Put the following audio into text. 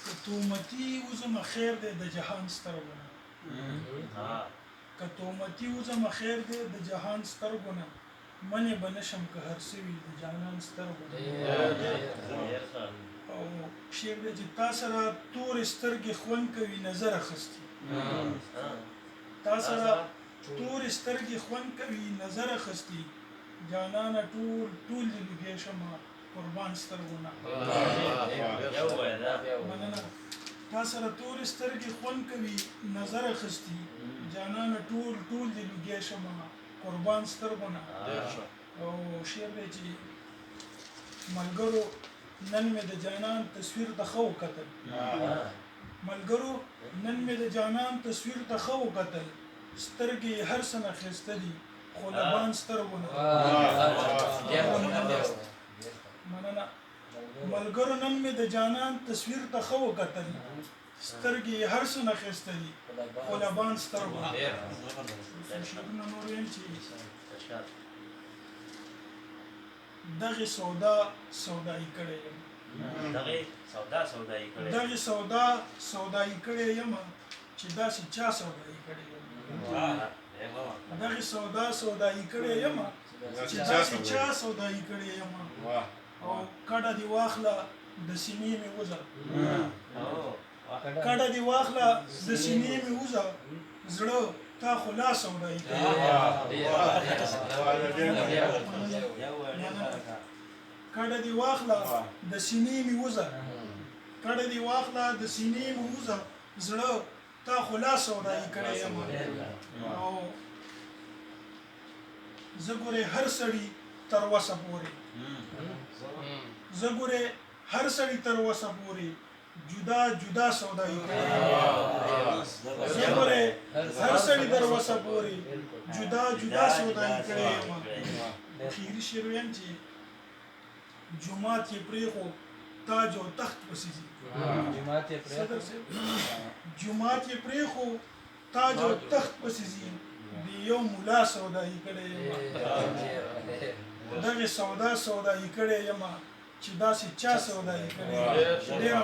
کتومتی وزم خیر دی د جهان سترګونه کتومتی وزم خیر دی د جهان سترګونه منې به نشم که هر سوي د جانان سترګونه او شعر دی چې تا سره تورې سترګې خوند کوي نظر اخیستي تا سره تورې سترګې خوند کوي نظر اخیستي جانانه ټول دې لوګی شمه قربان سترګونه مننه تا سره تورې سترګې خوند کوي نظر اخیستي جانانه ټول دې لوګی شمه قربان سترګونه او شعر دی چې ملګرو نن مې د جانان تصویر ته ښه وکتل ملګرو نن مې د جانان تصویر ته ښه وکتل سترګې هر څه نه ښایسته دي خو لبان سترګونه مننه ملګرو نن مې د جانان تصویر ته ښه وکتل سترګې هر څه نه ښایسته دي خو لبان سترګونه شعرونه نور ویم چې دغه سودایي کړی یم دغه سودایي کړی یم چې داسې چا سودایي کړی یم دغه سودایي کړی یم چې داسې چا سودایي کړی یم او کډه دی واخله د سینې مې وځه کډه دی واخله د سینې مې وځه زړه تا خو لا سودایي کړی کډه دی واخله د سینې مې وځه کډه دی واخله د سینې مې وځه زړه تا خو لا سودایي کړی یم او زه ګورې هر سړي تر وسه پورې زه ګورې هر سړي تر وسه پورې جدا جدا سودایي کړی زه ګورې هر سړي تر وسه پورې جدا جدا سودایي کړی یم اخري شعر ویم چې جومات یې پرېښو تاج او تخت پسې ځي جومات یې پرېښو تاج او تخت پسې ځي د یو ملا سودایي کړی یم دغه سودایي کړی یم چې داسې چا سودایي کړی ډېره